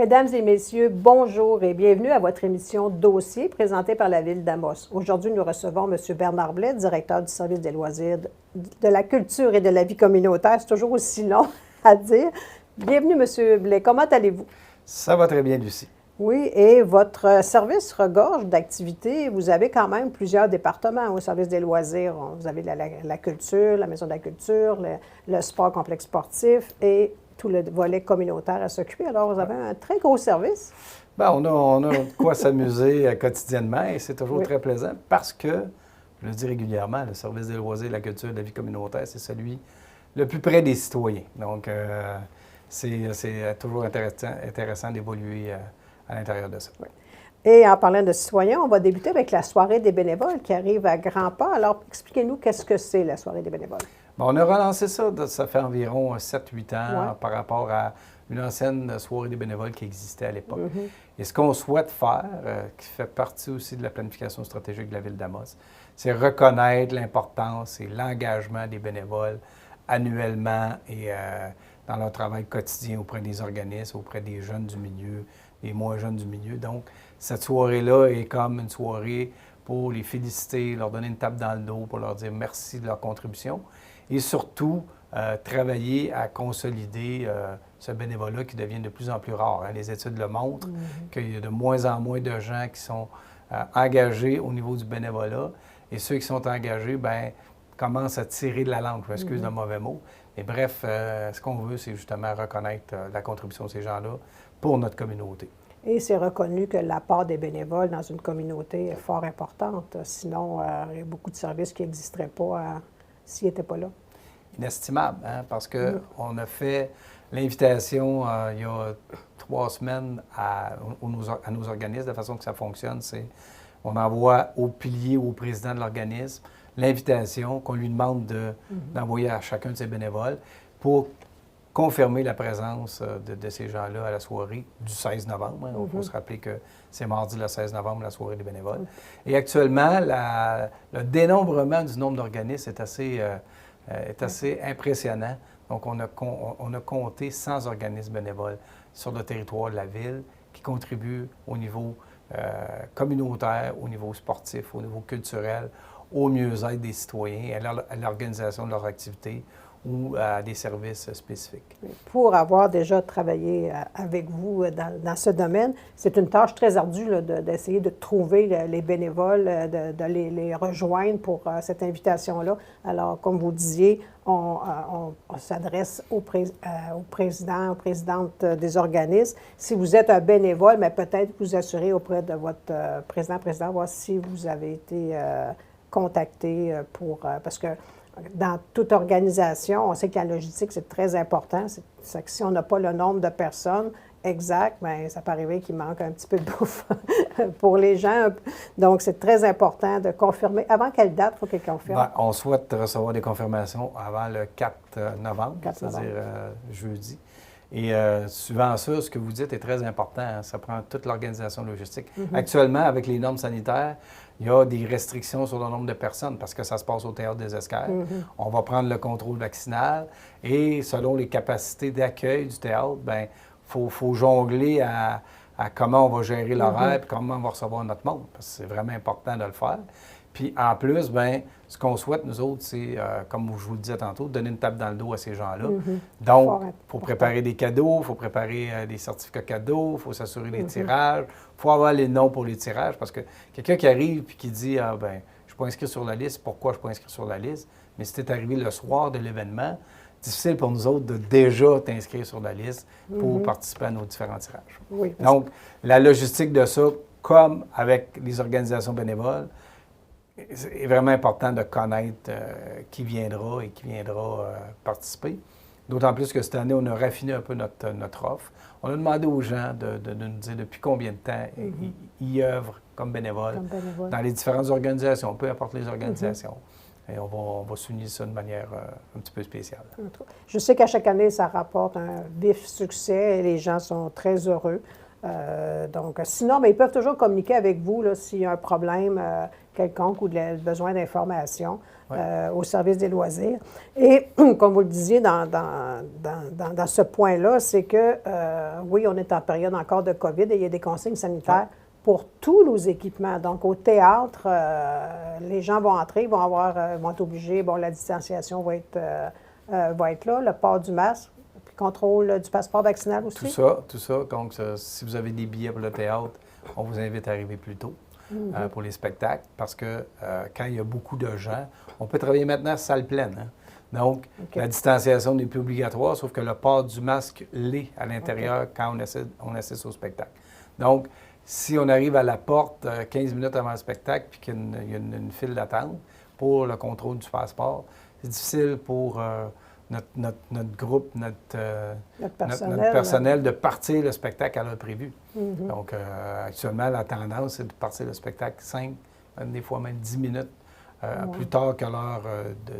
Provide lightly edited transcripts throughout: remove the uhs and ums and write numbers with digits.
Mesdames et messieurs, bonjour et bienvenue à votre émission Dossier présentée par la Ville d'Amos. Aujourd'hui, nous recevons M. Bernard Blais, directeur du service des loisirs, de la culture et de la vie communautaire. C'est toujours aussi long à dire. Bienvenue, M. Blais. Comment allez-vous? Ça va très bien, Lucie. Oui, et votre service regorge d'activités. Vous avez quand même plusieurs départements au service des loisirs. Vous avez la culture, la maison de la culture, le sport complexe sportif et tout le volet communautaire à s'occuper. Alors, vous avez un très gros service. Bien, on a de quoi s'amuser quotidiennement et c'est toujours très plaisant parce que, je le dis régulièrement, le service des loisirs, de la culture, de la vie communautaire, c'est celui le plus près des citoyens. Donc, c'est toujours intéressant d'évoluer à l'intérieur de ça. Oui. Et en parlant de citoyens, on va débuter avec la soirée des bénévoles qui arrive à grands pas. Alors, expliquez-nous qu'est-ce que c'est la soirée des bénévoles. Bien, on a relancé ça fait environ 7-8 ans par rapport à une ancienne soirée des bénévoles qui existait à l'époque. Et ce qu'on souhaite faire, qui fait partie aussi de la planification stratégique de la Ville d'Amos, c'est reconnaître l'importance et l'engagement des bénévoles annuellement et dans leur travail quotidien auprès des organismes, auprès des jeunes du milieu, des moins jeunes du milieu. Donc, cette soirée-là est comme une soirée pour les féliciter, leur donner une tape dans le dos, pour leur dire merci de leur contribution et surtout travailler à consolider ce bénévolat qui devient de plus en plus rare. Hein. Les études le montrent qu'il y a de moins en moins de gens qui sont engagés au niveau du bénévolat et ceux qui sont engagés, bien, commencent à tirer de la langue, je m'excuse le mauvais mot. Mais bref, ce qu'on veut, c'est justement reconnaître la contribution de ces gens-là pour notre communauté. Et c'est reconnu que l'apport des bénévoles dans une communauté est fort importante. Sinon, il y a beaucoup de services qui n'existeraient pas s'ils n'étaient pas là. Inestimable, hein? Parce qu'on a fait l'invitation il y a 3 semaines à nos organismes. De façon que ça fonctionne, c'est on envoie au pilier ou au président de l'organisme l'invitation qu'on lui demande d'envoyer à chacun de ses bénévoles pour confirmer la présence de ces gens-là à la soirée du 16 novembre. Hein. Il faut se rappeler que c'est mardi le 16 novembre, la soirée des bénévoles. Et actuellement, le dénombrement du nombre d'organismes est assez impressionnant. Donc, on a compté 100 organismes bénévoles sur le territoire de la Ville qui contribuent au niveau communautaire, au niveau sportif, au niveau culturel, au mieux-être des citoyens, à l'organisation de leurs activités ou à des services spécifiques. Pour avoir déjà travaillé avec vous dans ce domaine, c'est une tâche très ardue d'essayer de trouver les bénévoles, de les rejoindre pour cette invitation-là. Alors, comme vous disiez, on s'adresse aux présidents, aux présidentes des organismes. Si vous êtes un bénévole, mais peut-être vous assurez auprès de votre président, voir si vous avez été contacté parce que dans toute organisation, on sait que la logistique, c'est très important. C'est que si on n'a pas le nombre de personnes exact, bien, ça peut arriver qu'il manque un petit peu de bouffe pour les gens. Donc, c'est très important de confirmer. Avant quelle date il faut qu'ils confirment? Bien, on souhaite recevoir des confirmations avant le 4 novembre, c'est-à-dire jeudi. Et suivant ça, ce que vous dites est très important. Hein. Ça prend toute l'organisation logistique. Actuellement, avec les normes sanitaires, il y a des restrictions sur le nombre de personnes parce que ça se passe au Théâtre des Escales. On va prendre le contrôle vaccinal et selon les capacités d'accueil du théâtre, bien, faut jongler à comment on va gérer l'horaire et comment on va recevoir notre monde. Parce que c'est vraiment important de le faire. Puis en plus, bien, ce qu'on souhaite, nous autres, c'est, comme je vous le disais tantôt, donner une tape dans le dos à ces gens-là. Donc, il faut préparer des cadeaux, il faut préparer des certificats cadeaux, il faut s'assurer des tirages, il faut avoir les noms pour les tirages, parce que quelqu'un qui arrive et qui dit « Ah, bien, je ne suis pas inscrit sur la liste, pourquoi je ne suis pas inscrit sur la liste? » Mais si tu es arrivé le soir de l'événement, difficile pour nous autres de déjà t'inscrire sur la liste pour participer à nos différents tirages. Oui, donc, la logistique de ça, comme avec les organisations bénévoles, c'est vraiment important de connaître qui viendra et qui viendra participer. D'autant plus que cette année, on a raffiné un peu notre offre. On a demandé aux gens de nous dire depuis combien de temps ils œuvrent comme bénévoles dans les différentes organisations, peu importe les organisations. Et on va souligner ça de manière un petit peu spéciale. Je sais qu'à chaque année, ça rapporte un vif succès et les gens sont très heureux. Donc, sinon, mais ils peuvent toujours communiquer avec vous s'il y a un problème quelconque ou besoin d'informations au service des loisirs. Et comme vous le disiez dans ce point-là, c'est que, oui, on est en période encore de COVID et il y a des consignes sanitaires pour tous nos équipements. Donc, au théâtre, les gens vont entrer, vont être obligés, la distanciation va être là, le port du masque, puis le contrôle du passeport vaccinal aussi. Tout ça. Donc, si vous avez des billets pour le théâtre, on vous invite à arriver plus tôt pour les spectacles, parce que quand il y a beaucoup de gens, on peut travailler maintenant salle pleine. Hein? Donc, la distanciation n'est plus obligatoire, sauf que le port du masque l'est à l'intérieur quand on assiste au spectacle. Donc, si on arrive à la porte 15 minutes avant le spectacle puis qu'il y a une file d'attente pour le contrôle du passeport, c'est difficile pour notre groupe, notre personnel de partir le spectacle à l'heure prévue. Donc, actuellement, la tendance, c'est de partir le spectacle 5, des fois même 10 minutes plus tard que l'heure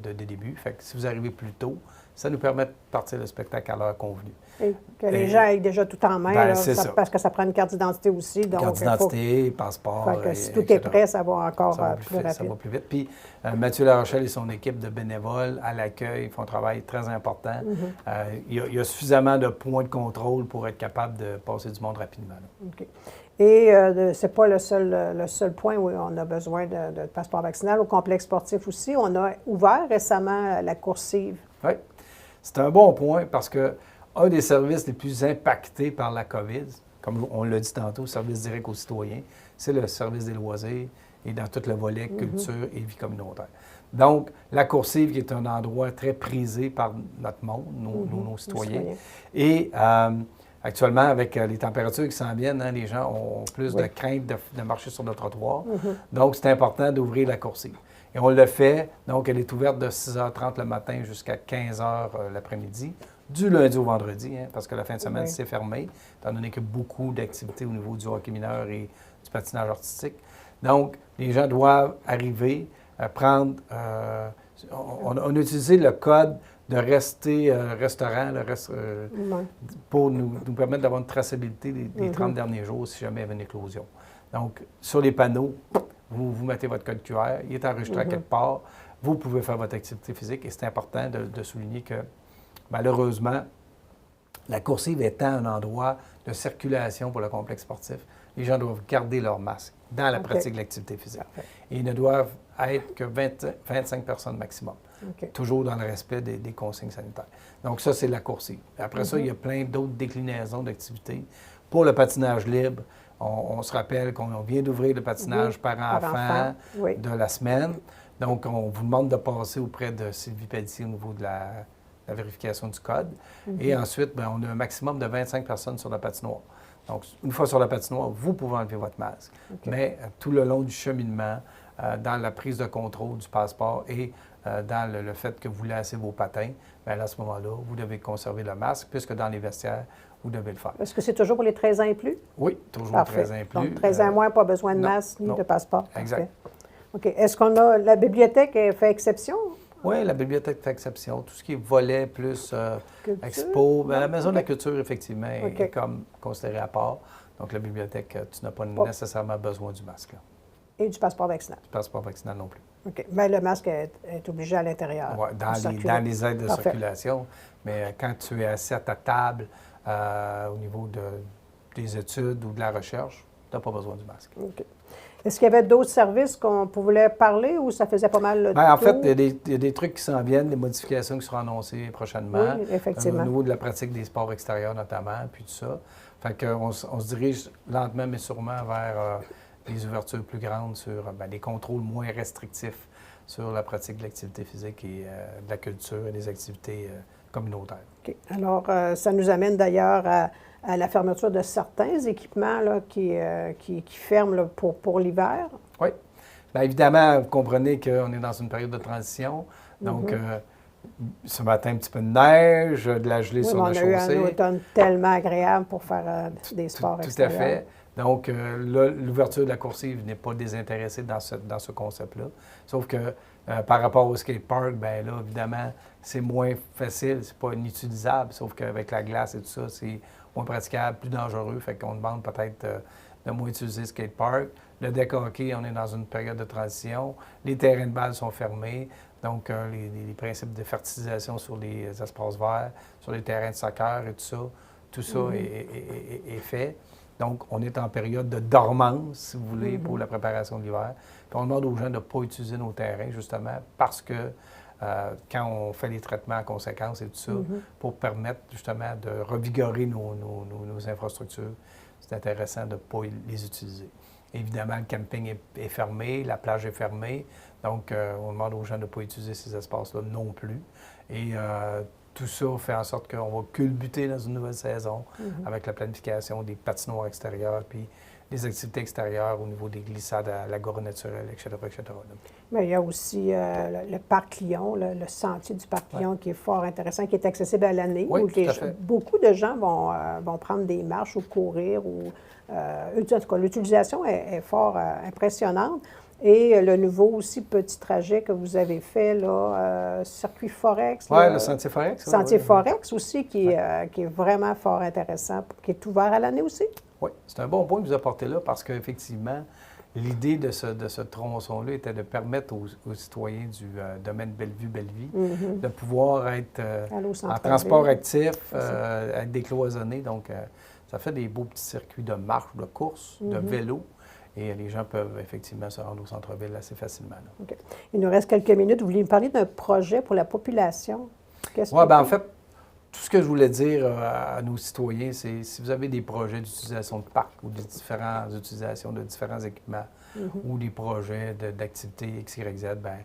de début. Fait que si vous arrivez plus tôt, ça nous permet de partir le spectacle à l'heure convenue. Et que les gens aient déjà tout en main, parce que ça prend une carte d'identité aussi. Donc, carte d'identité, passeport. Si tout est prêt, ça va encore plus rapide. Ça va plus vite. Puis Mathieu Larochelle et son équipe de bénévoles à l'accueil font un travail très important. Il y a suffisamment de points de contrôle pour être capable de passer du monde rapidement. OK. Et ce n'est pas le seul point où on a besoin de passeport vaccinal. Au complexe sportif aussi, on a ouvert récemment la coursive. Oui. C'est un bon point parce que un des services les plus impactés par la COVID, comme on l'a dit tantôt, le service direct aux citoyens, c'est le service des loisirs et dans tout le volet culture et vie communautaire. Donc, la coursive qui est un endroit très prisé par notre monde, nos citoyens. Et actuellement, avec les températures qui s'en viennent, les gens ont plus de crainte de marcher sur le trottoir. Donc, c'est important d'ouvrir la coursive. Et on le fait, donc elle est ouverte de 6h30 le matin jusqu'à 15h l'après-midi, du lundi au vendredi, parce que la fin de semaine, c'est fermé, étant donné qu'il y a beaucoup d'activités au niveau du hockey mineur et du patinage artistique. Donc, les gens doivent arriver à prendre... on a utilisé le code de rester restaurant pour nous permettre d'avoir une traçabilité des 30 derniers jours si jamais il y avait une éclosion. Donc, sur les panneaux, vous mettez votre code QR, il est enregistré à quelque part, vous pouvez faire votre activité physique et c'est important de souligner que, malheureusement, la coursive étant un endroit de circulation pour le complexe sportif, les gens doivent garder leur masque dans la pratique de l'activité physique. Et ils ne doivent être que 25 personnes maximum, toujours dans le respect des consignes sanitaires. Donc ça, c'est la coursive. Après ça, il y a plein d'autres déclinaisons d'activités. Pour le patinage libre, on se rappelle qu'on vient d'ouvrir le patinage parent-enfant de la semaine. Donc, on vous demande de passer auprès de Sylvie Pelletier au niveau de la vérification du code. Et ensuite, on a un maximum de 25 personnes sur la patinoire. Donc, une fois sur la patinoire, vous pouvez enlever votre masque. Mais tout le long du cheminement, dans la prise de contrôle du passeport et dans le fait que vous lancez vos patins, bien, à ce moment-là, vous devez conserver le masque, puisque dans les vestiaires, vous devez le faire. Est-ce que c'est toujours pour les 13 ans et plus? Oui, toujours 13 ans et plus. Donc, 13 ans et moins, pas besoin de masque ni de passeport. Exact. OK. Est-ce qu'on a... La bibliothèque fait exception? Oui, la bibliothèque fait exception. Tout ce qui est volet plus expo, la Maison de la culture, effectivement, est comme considérée à part. Donc, la bibliothèque, tu n'as pas nécessairement besoin du masque. Là. Et du passeport vaccinal? Du passeport vaccinal non plus. OK. Mais le masque est obligé à l'intérieur. Oui, dans les aides de circulation. Mais quand tu es assis à ta table au niveau des études ou de la recherche, tu n'as pas besoin du masque. OK. Est-ce qu'il y avait d'autres services qu'on pouvait parler ou ça faisait pas mal le tour? En fait, il y a des trucs qui s'en viennent, des modifications qui seront annoncées prochainement. Oui, effectivement. Au niveau de la pratique des sports extérieurs notamment, puis tout ça. Fait qu'on se dirige lentement mais sûrement vers des ouvertures plus grandes sur des contrôles moins restrictifs sur la pratique de l'activité physique et de la culture et des activités communautaires. OK. Alors, ça nous amène d'ailleurs à la fermeture de certains équipements là, qui ferment là, pour l'hiver. Oui. Bien, évidemment, vous comprenez qu'on est dans une période de transition. Donc, ce matin, un petit peu de neige, de la gelée sur la chaussée. On a eu un automne tellement agréable pour faire des sports extérieurs. Tout à fait. Donc, l'ouverture de la coursive n'est pas désintéressée dans ce concept-là. Sauf que par rapport au skatepark, bien là, évidemment, c'est moins facile, c'est pas inutilisable. Sauf qu'avec la glace et tout ça, moins praticable, plus dangereux. Fait qu'on demande peut-être de moins utiliser le skatepark. Le deck hockey, on est dans une période de transition. Les terrains de balle sont fermés. Donc, les principes de fertilisation sur les espaces verts, sur les terrains de soccer et tout ça est fait. Donc, on est en période de dormance, si vous voulez, pour la préparation de l'hiver. Puis, on demande aux gens de ne pas utiliser nos terrains, justement, parce que quand on fait les traitements en conséquence et tout ça, pour permettre, justement, de revigorer nos infrastructures, c'est intéressant de ne pas les utiliser. Évidemment, le camping est fermé, la plage est fermée, donc on demande aux gens de ne pas utiliser ces espaces-là non plus. Et tout ça fait en sorte qu'on va culbuter dans une nouvelle saison avec la planification des patinoires extérieures, puis des activités extérieures au niveau des glissades à l'agora naturelle, etc., etc. Mais il y a aussi le parc Lyon, le sentier du parc Lyon qui est fort intéressant, qui est accessible à l'année, oui, où beaucoup de gens vont prendre des marches ou courir. En tout cas, l'utilisation est fort impressionnante. Et le nouveau aussi petit trajet que vous avez fait, là, circuit Forex. Oui, le Sentier Forex. Sentier Forex aussi, qui est vraiment fort intéressant, qui est ouvert à l'année aussi. Oui, c'est un bon point que vous apportez là parce qu'effectivement, l'idée de ce tronçon-là était de permettre aux citoyens du domaine Bellevue-Bellevie de pouvoir être en transport actif, être décloisonné. Donc, ça fait des beaux petits circuits de marche, de course, de vélo. Et les gens peuvent effectivement se rendre au centre-ville assez facilement. OK. Il nous reste quelques minutes. Vous vouliez me parler d'un projet pour la population? Oui, bien en fait, tout ce que je voulais dire à nos citoyens, c'est si vous avez des projets d'utilisation de parcs ou de différentes utilisations de différents équipements ou des projets d'activités X, Y, Z, bien,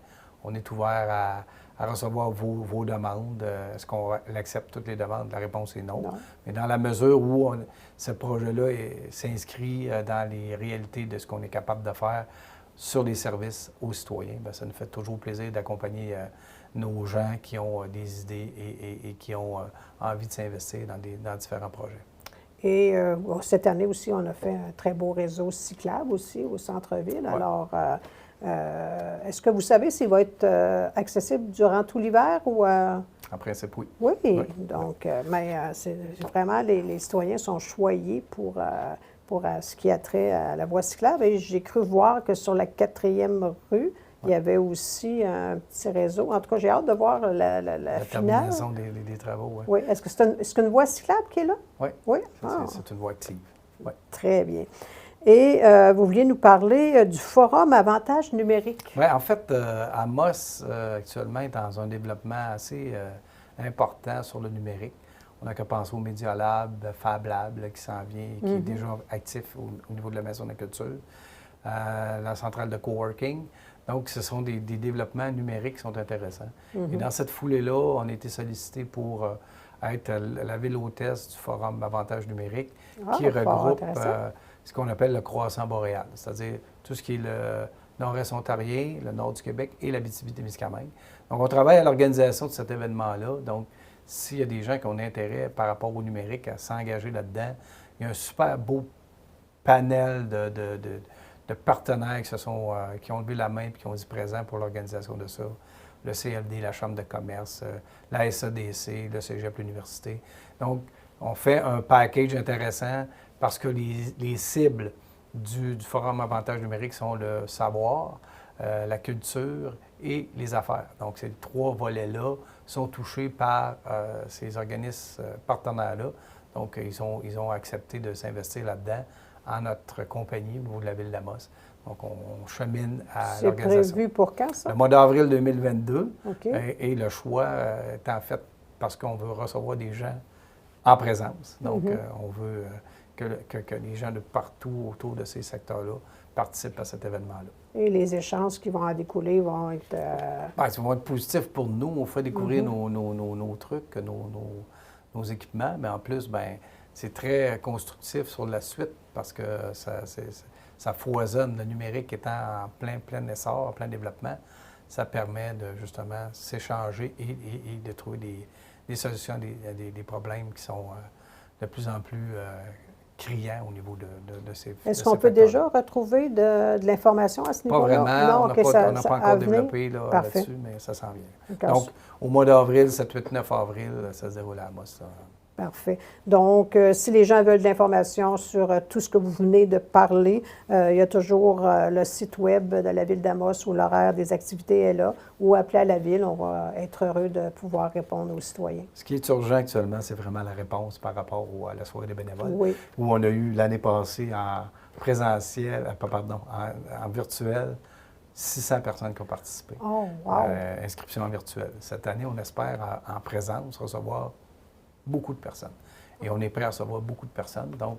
on est ouvert à recevoir vos demandes. Est-ce qu'on accepte toutes les demandes? La réponse est non. Mais dans la mesure où ce projet-là s'inscrit dans les réalités de ce qu'on est capable de faire sur les services aux citoyens, bien, ça nous fait toujours plaisir d'accompagner nos gens qui ont des idées et qui ont envie de s'investir dans différents projets. Et cette année aussi, on a fait un très beau réseau cyclable aussi au centre-ville. Ouais. Alors, est-ce que vous savez s'il va être accessible durant tout l'hiver ou... En principe, oui. Oui, donc, mais c'est vraiment, les citoyens sont choyés pour ce qui a trait à la voie cyclable. Et j'ai cru voir que sur la 4e rue, il y avait aussi un petit réseau. En tout cas, j'ai hâte de voir la finale. Terminaison des travaux, oui. Oui. Est-ce que c'est une voie cyclable qui est là? Oui. Oui. C'est une voie active. Oui. Très bien. Et vous vouliez nous parler du forum Avantage numérique. Oui, en fait, Amos, actuellement, est dans un développement assez important sur le numérique. On n'a qu'à penser au Media Lab, Fab Lab, qui s'en vient, qui est déjà actif au niveau de la Maison de la Culture, la centrale de coworking. Donc, ce sont des développements numériques qui sont intéressants. Et dans cette foulée-là, on a été sollicité pour être la ville hôtesse du forum Avantage numérique, qui regroupe ce qu'on appelle le croissant boréal, c'est-à-dire tout ce qui est le nord-est ontarien, le nord du Québec et l'Abitibi-Témiscamingue. Donc, on travaille à l'organisation de cet événement-là. Donc, s'il y a des gens qui ont intérêt par rapport au numérique à s'engager là-dedans, il y a un super beau panel de partenaires qui ont levé la main et qui ont dit présent pour l'organisation de ça. Le CLD, la Chambre de commerce, la SADC, le Cégep, l'Université. Donc, on fait un package intéressant parce que les cibles du Forum Avantage numérique sont le savoir, la culture et les affaires. Donc, ces 3 volets-là sont touchés par ces organismes partenaires-là. Donc, ils ont accepté de s'investir là-dedans en notre compagnie au niveau de la ville d'Amos. Donc, on chemine à l'organisation. C'est prévu pour quand, ça? Le mois d'avril 2022. OK. Et le choix est en fait parce qu'on veut recevoir des gens en présence. Donc, on veut que les gens de partout autour de ces secteurs-là participent à cet événement-là. Et les échanges qui vont en découler vont être... Ils vont être positifs pour nous. On fait découvrir nos trucs, nos équipements, mais en plus, c'est très constructif sur la suite parce que ça foisonne. Le numérique étant en plein essor, en plein développement, ça permet de justement s'échanger et de trouver des solutions à des problèmes qui sont de plus en plus criants au niveau de ces Est-ce qu'on peut déjà retrouver de l'information à ce niveau-là? Pas vraiment. On n'a pas encore développé là-dessus, mais ça s'en vient. Donc, au mois d'avril, 7, 8, 9 avril, ça se déroule à Amos. Parfait. Donc, si les gens veulent de l'information sur tout ce que vous venez de parler, il y a toujours le site web de la Ville d'Amos où l'horaire des activités est là, ou appeler à la Ville. On va être heureux de pouvoir répondre aux citoyens. Ce qui est urgent actuellement, c'est vraiment la réponse par rapport à la soirée des bénévoles, Oui. où on a eu l'année passée en présentiel, en virtuel, 600 personnes qui ont participé. Oh, wow! Inscription en virtuel. Cette année, on espère en présence recevoir beaucoup de personnes. Et on est prêt à recevoir beaucoup de personnes. Donc,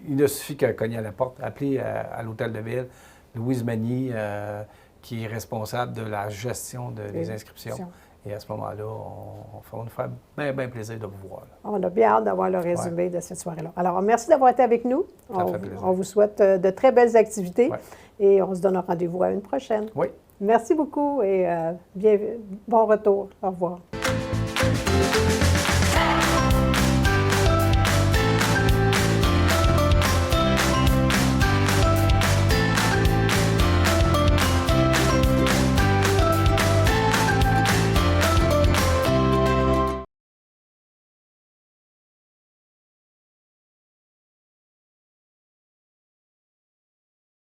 il ne suffit qu'à cogner à la porte, appeler à l'Hôtel de Ville, Louise Magny, qui est responsable de la gestion des inscriptions. Et à ce moment-là, on va nous faire bien plaisir de vous voir. Là. On a bien hâte d'avoir le résumé de cette soirée-là. Alors, merci d'avoir été avec nous. On vous souhaite de très belles activités et on se donne rendez-vous à une prochaine. Oui. Merci beaucoup et bon retour. Au revoir.